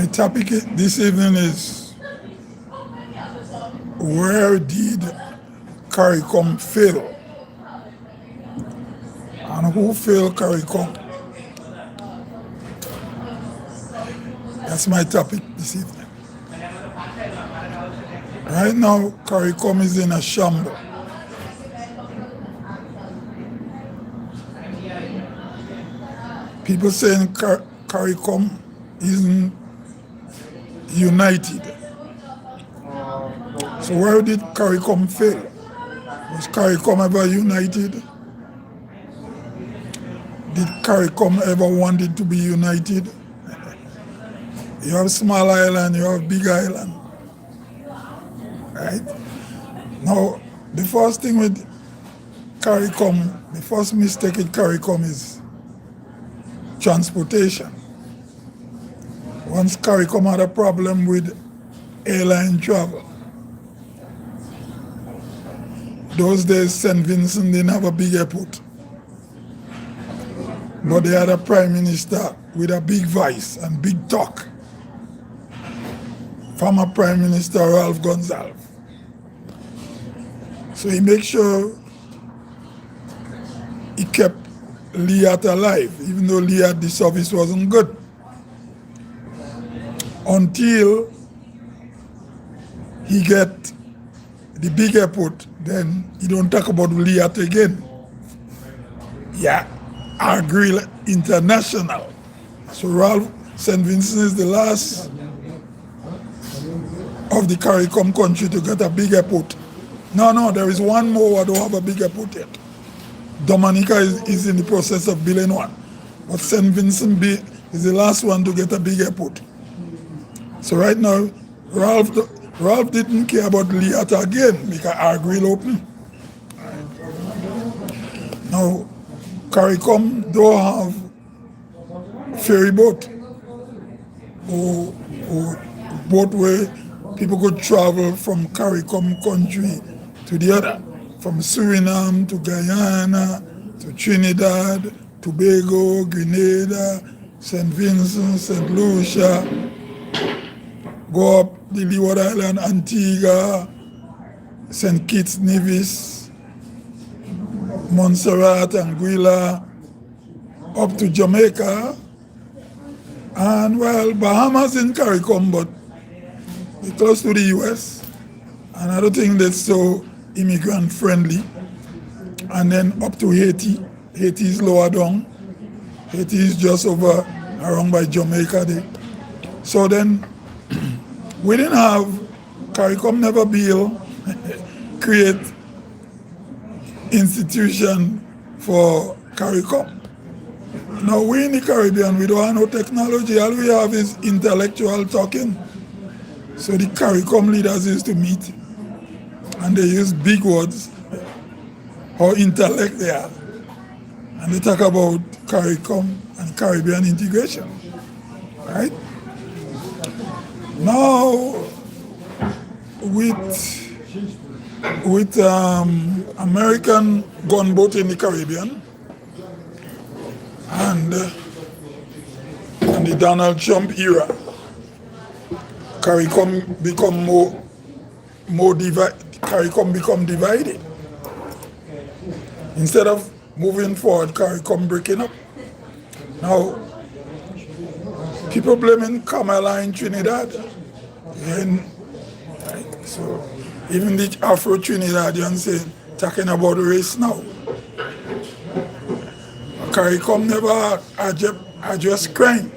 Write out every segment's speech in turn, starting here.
My topic this evening is, where did Caricom fail? And who failed Caricom? That's my topic this evening. Right now, Caricom is in a shambles. People saying Caricom isn't united. So where did Caricom fail? Was Caricom ever united? Did Caricom ever wanted to be united? You have small island, you have big island. Right? Now, the first thing with Caricom, the first mistake with Caricom is transportation. Once Caricom had a problem with airline travel. Those days, St. Vincent didn't have a big airport. But they had a prime minister with a big voice and big talk. Former Prime Minister Ralph Gonsalves. So he made sure he kept Liat alive, even though Liat, the service wasn't good. Until he get the big airport, then he don't talk about Liat again. Yeah, Agree International. So Ralph St. Vincent is the last of the Caricom country to get a big airport. No, there is one more who don't have a big airport yet. Dominica is in the process of building one. But St. Vincent is the last one to get a big airport. So right now, Ralph didn't care about Liat again because Agree open. Now, Caricom don't have ferry boat or boat where people could travel from Caricom country to the other, from Suriname to Guyana to Trinidad, Tobago, Grenada, St. Vincent, St. Lucia, go up the Leeward Island, Antigua, St. Kitts, Nevis, Montserrat, Anguilla, up to Jamaica, and well, Bahamas in Caricom, but it's close to the US, and I don't think that's so immigrant friendly. And then up to Haiti. Haiti is lower down. Haiti is just over around by Jamaica there. So then we didn't have, Caricom never build, create institution for Caricom. Now we in the Caribbean, we don't have no technology, all we have is intellectual talking. So the Caricom leaders used to meet and they use big words, how intellect they are. And they talk about Caricom and Caribbean integration, right? Now, with American gunboat in the Caribbean and the Donald Trump era, Caricom become more divided. Caricom become divided. Instead of moving forward, Caricom breaking up. Now, people blaming Kamala in Trinidad. And, right, so even the Afro-Trinidadians saying, talking about race now. Caricom never address crime.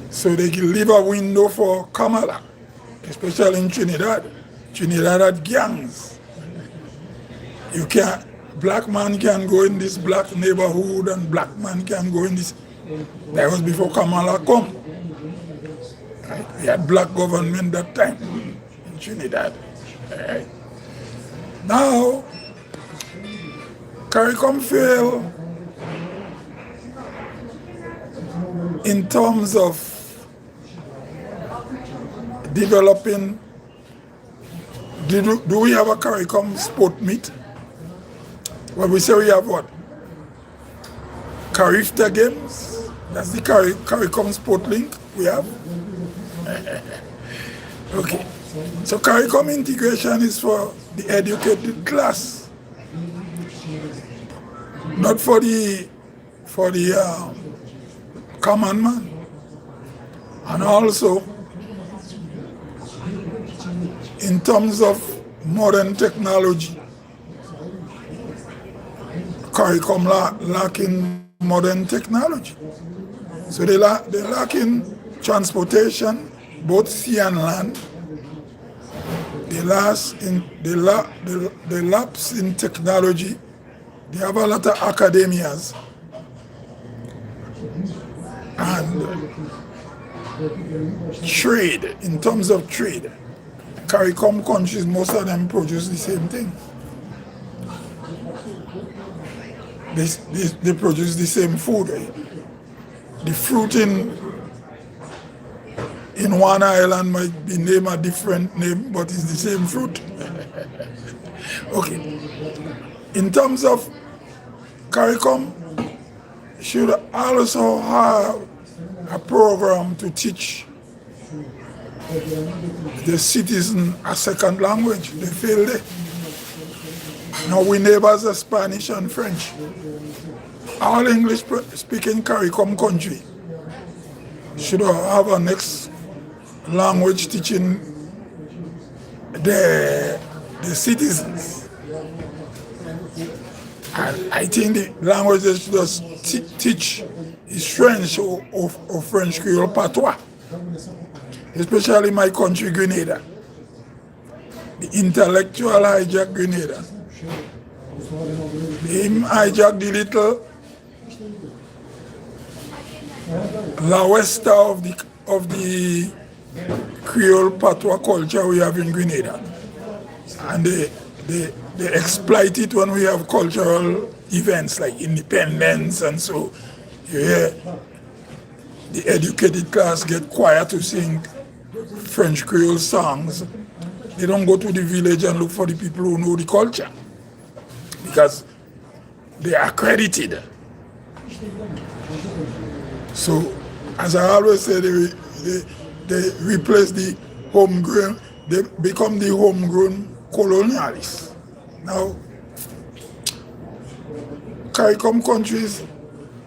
So they can leave a window for Kamala, especially in Trinidad. Trinidad had gangs. You can't, black man can go in this black neighborhood and black man can go in this. That was before Kamala come. Right? We had black government that time in Trinidad. Right? Now, Caricom failed in terms of developing. Do we have a Caricom sport meet? Well, we say we have what? Carifta games, That's the Caricom Sport link we have. Okay. So Caricom integration is for the educated class, not for the common man. And also, in terms of modern technology, Caricom lacking modern technology. So they lack in transportation, both sea and land. They lapse in technology. They have a lot of academias and trade. In terms of trade, Caricom countries, most of them produce the same thing. They produce the same food. The fruit in one island might be named a different name, but it's the same fruit. Okay. In terms of Caricom, should also have a program to teach the citizen a second language. They fail there. Now we neighbors are Spanish and French. All English speaking Caricom country should have a next language teaching the citizens. And I think the language they should just teach is French or French Creole Patois, especially my country, Grenada. The intellectual hijack Grenada. Him hijack the little La Westa of the Creole Patois culture we have in Grenada. And they exploit it when we have cultural events like independence, and so you hear the educated class get quiet to sing French Creole songs. They don't go to the village and look for the people who know the culture because they are accredited. So, as I always say, they replace the homegrown, they become the homegrown colonialists. Now, Caricom countries,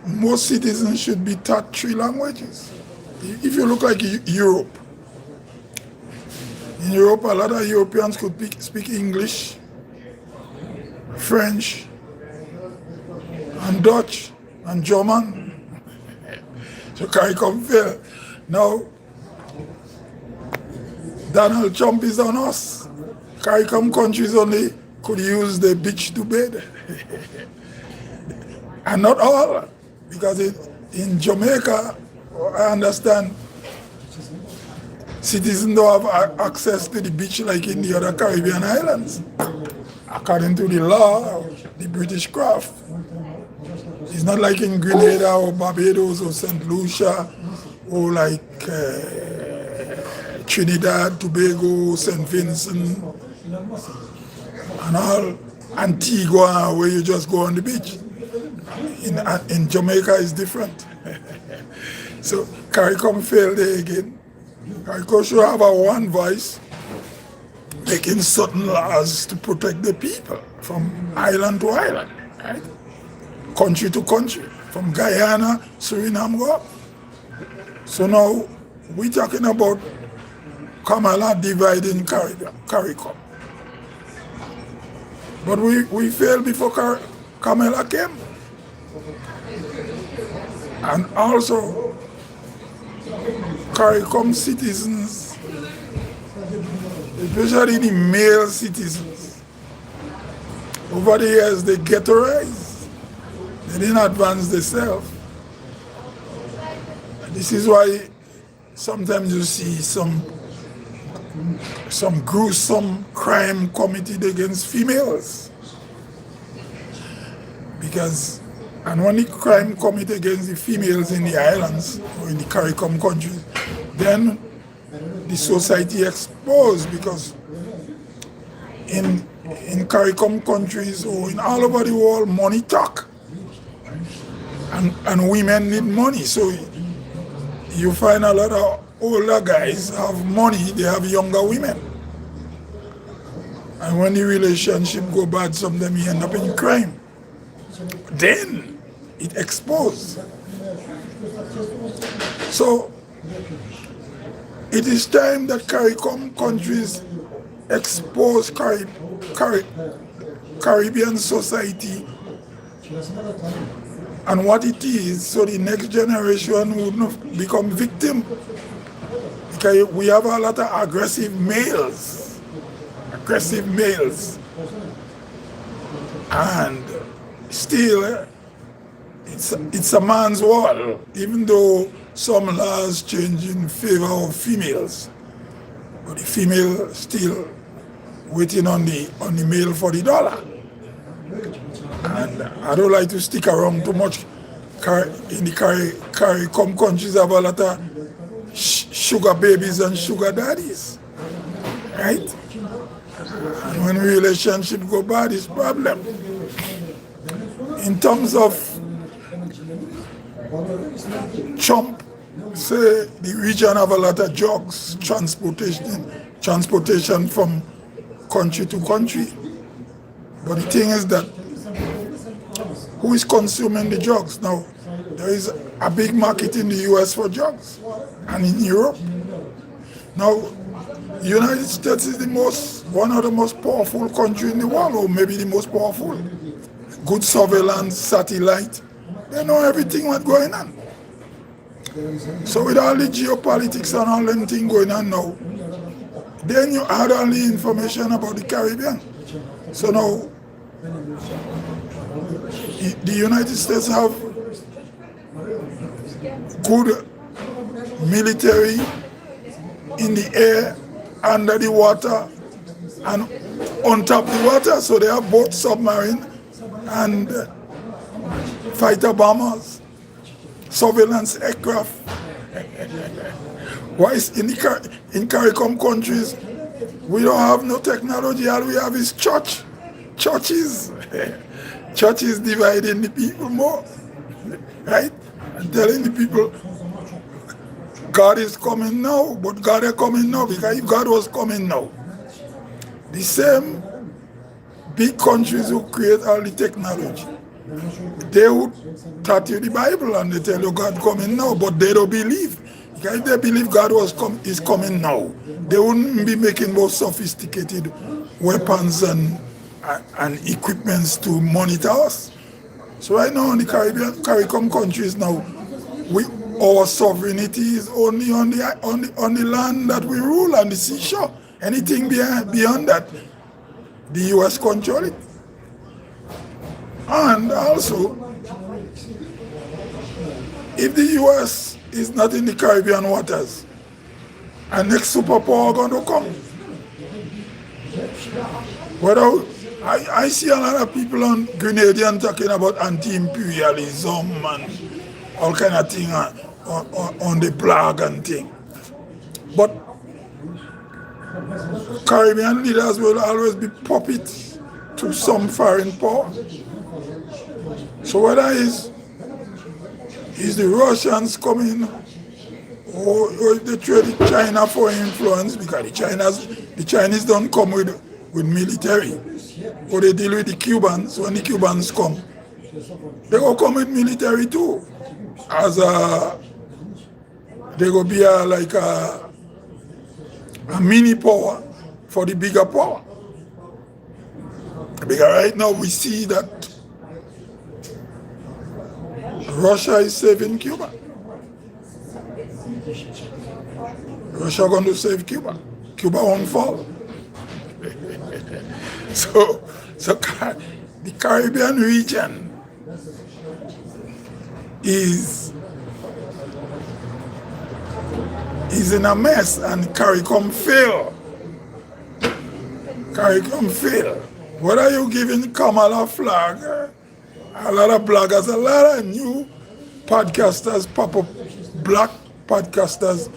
most citizens should be taught 3 languages. If you look like Europe, in Europe, a lot of Europeans could speak English, French, and Dutch, and German. So Caricom failed. Now, Donald Trump is on us. Caricom countries only could use the beach to bathe. And not all, because in Jamaica, I understand, citizens don't have access to the beach like in the other Caribbean islands. According to the law, the British craft. It's not like in Grenada or Barbados or St. Lucia or like Trinidad, Tobago, St. Vincent, and all Antigua where you just go on the beach. In Jamaica it's different. So Caricom failed there again. Caricom should have a one voice making certain laws to protect the people from island to island, right? Country to country, from Guyana, Suriname go up. So now we're talking about Kamala dividing Caricom. But we failed before Kamala came. And also, Caricom citizens, especially the male citizens, over the years they ghettoized. They didn't advance themselves. This is why sometimes you see some gruesome crime committed against females. Because, and when the crime committed against the females in the islands or in the Caricom countries, then the society exposed, because in Caricom countries or in all over the world, money talk. and women need money. So you find a lot of older guys have money, they have younger women. And when the relationship go bad, sometimes you end up in crime. Then it exposed. So it is time that Caricom countries expose Caribbean society and what it is, so the next generation would not become victim. Because we have a lot of aggressive males, and still it's a man's world, even though some laws change in favor of females, but the female still waiting on the male for the dollar. And I don't like to stick around too much. In the Caricom countries have a lot of sugar babies and sugar daddies, right? And when relationship go bad, it's problem. In terms of Trump, say the region have a lot of drugs, transportation from country to country. But the thing is that who is consuming the drugs? Now, there is a big market in the US for drugs and in Europe. Now, the United States is one of the most powerful countries in the world, or maybe the most powerful. Good surveillance, satellite, they know everything what's going on. So with all the geopolitics and all them things going on now, then you add all the information about the Caribbean. So now, the United States have good military in the air, under the water, and on top of the water. So they have both submarine and fighter bombers, surveillance aircraft. Why is in Caricom countries we don't have no technology? All we have is churches. Churches dividing the people more, right? And telling the people God is coming now, but God is coming now, because if God was coming now, the same big countries who create all the technology, they would taught you the Bible and they tell you God coming now, but they don't believe. Because if they believe God is coming now, they wouldn't be making more sophisticated weapons and equipments to monitor us. So right now in the Caricom countries now, our sovereignty is only on the land that we rule, on the seashore. Anything beyond that, the US control it. And also, if the US is not in the Caribbean waters, a next superpower going to come. I see a lot of people on Grenadian talking about anti-imperialism and all kind of thing on the blog and thing. But Caribbean leaders will always be puppets to some foreign power. So whether is the Russians coming or they trade with China for influence, because the Chinese don't come with military, or they deal with the Cubans. When the Cubans come, they will come with military too, as they will be like a mini power for the bigger power. Because right now we see that Russia is saving Cuba. Russia going to save Cuba. Cuba won't fall. So the Caribbean region is in a mess, and Caricom fail. What are you giving Kamala flag? A lot of bloggers, a lot of new podcasters pop up, black podcasters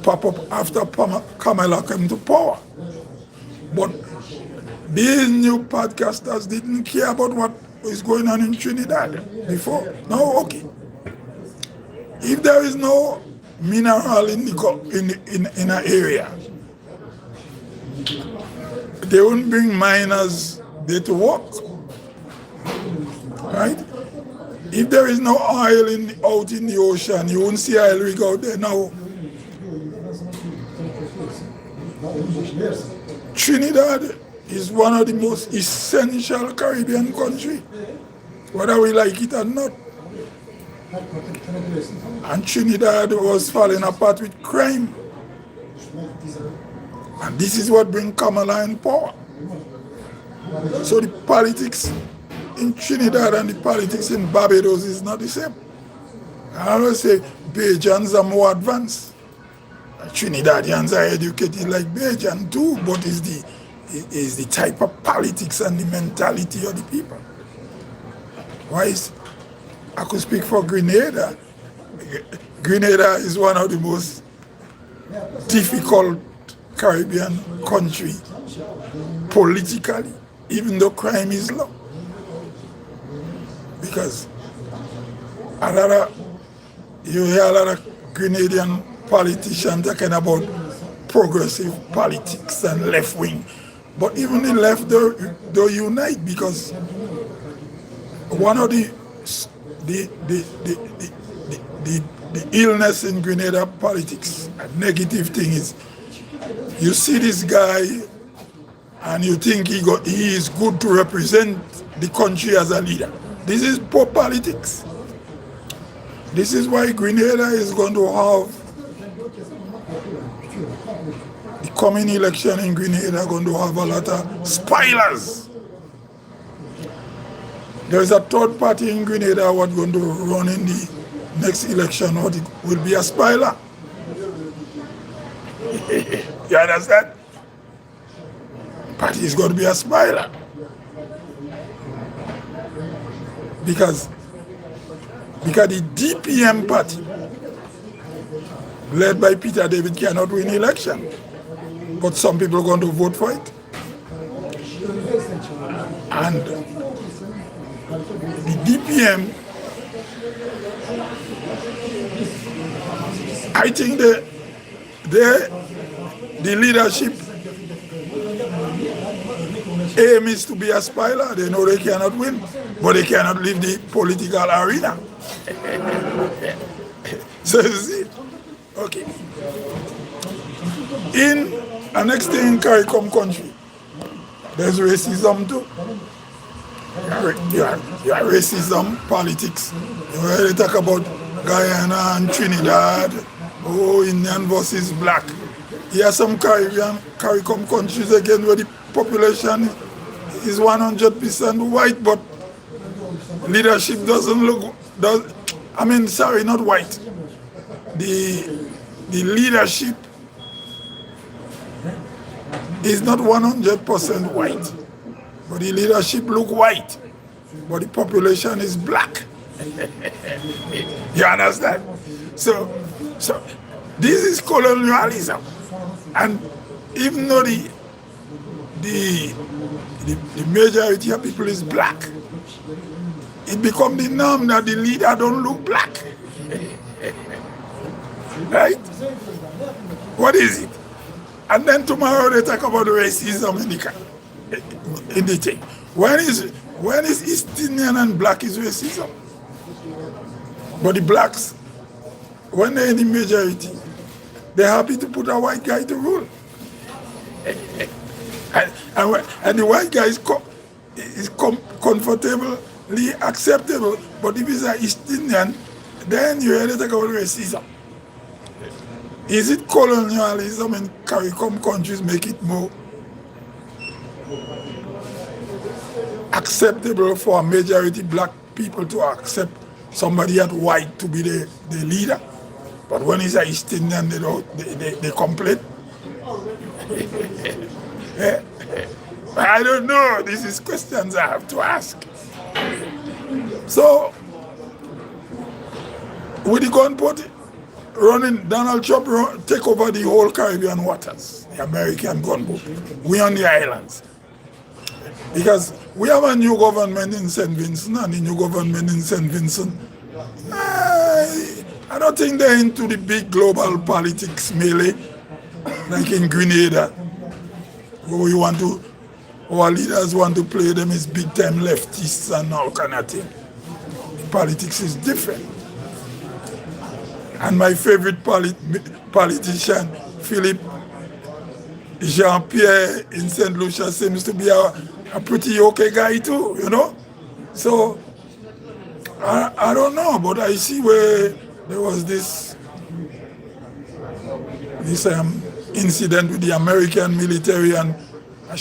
pop up after Kamala came to power. But these new podcasters didn't care about what is going on in Trinidad before. No, okay. If there is no mineral in an area, they won't bring miners there to work, right? If there is no oil out in the ocean, you won't see oil rig out there now. Trinidad is one of the most essential Caribbean countries, whether we like it or not. And Trinidad was falling apart with crime. And this is what brings Kamala in power. So the politics in Trinidad and the politics in Barbados is not the same. I always say Bajans are more advanced. Trinidadians are educated like Bajan too, but is the type of politics and the mentality of the people. Why I could speak for Grenada. Grenada is one of the most difficult Caribbean country politically, even though crime is low. Because you hear a lot of Grenadian politicians talking about progressive politics and left wing. But even the left, they unite, because one of the illness in Grenada politics, a negative thing is, you see this guy and you think he is good to represent the country as a leader. This is poor politics. This is why Grenada is going to have the coming election in Grenada going to have a lot of spoilers. There is a third party in Grenada what's going to run in the next election, or it will be a spoiler. You understand? Party is going to be a spoiler. Because the DPM party, led by Peter David, cannot win election. But some people are going to vote for it. And the DPM, I think the leadership aim is to be a spoiler. They know they cannot win, but they cannot leave the political arena. So you see, okay. In the next thing in Caricom country, there's racism too. You have racism, politics. You already talk about Guyana and Trinidad, Indian versus black. Here are some Caricom countries again where the population is 100% white, but leadership doesn't look, not white. The leadership is not 100% white, but the leadership look white, but the population is black. You understand? So this is colonialism, and even though the majority of people is black, it becomes the norm that the leader don't look black. Right? What is it? And then tomorrow they talk about racism in the thing. When is East Indian and black is racism? But the blacks, when they're in the majority, they're happy to put a white guy to rule. And the white guy is comfortably acceptable, but if he's an East Indian, then you hear they talk about racism. Is it colonialism in Caricom countries make it more acceptable for a majority black people to accept somebody at white to be the leader? But when he's an East Indian, they complain. I don't know. This is questions I have to ask. So, with the gun party running, Donald Trump take over the whole Caribbean waters, the American gunboat. We on the islands. Because we have a new government in St. Vincent, and the new government in St. Vincent, I don't think they're into the big global politics melee like in Grenada, where our leaders want to play them as big time leftists and all kind of thing. The politics is different. And my favorite politician, Philippe Jean-Pierre in St. Lucia, seems to be a pretty okay guy too, you know? So, I don't know, but I see where there was this incident with the American military, and I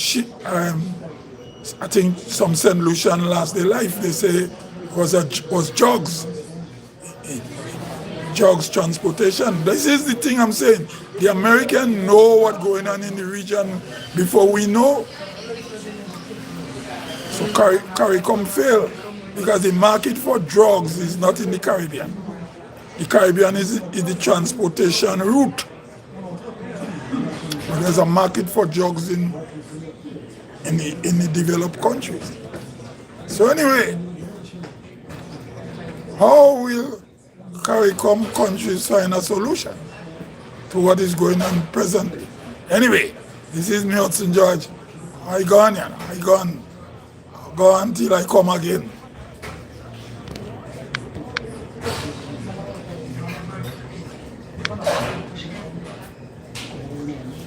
think some St. Lucian lost their life. They say it was drugs transportation. This is the thing I'm saying. The Americans know what's going on in the region before we know. So Caricom failed because the market for drugs is not in the Caribbean. The Caribbean is the transportation route. But there's a market for drugs in the developed countries. So anyway, how will Caricom Countries find a solution to what is going on presently? Anyway, this is me, Hudson George. I gone, yeah. I gone. I'll go until I come again.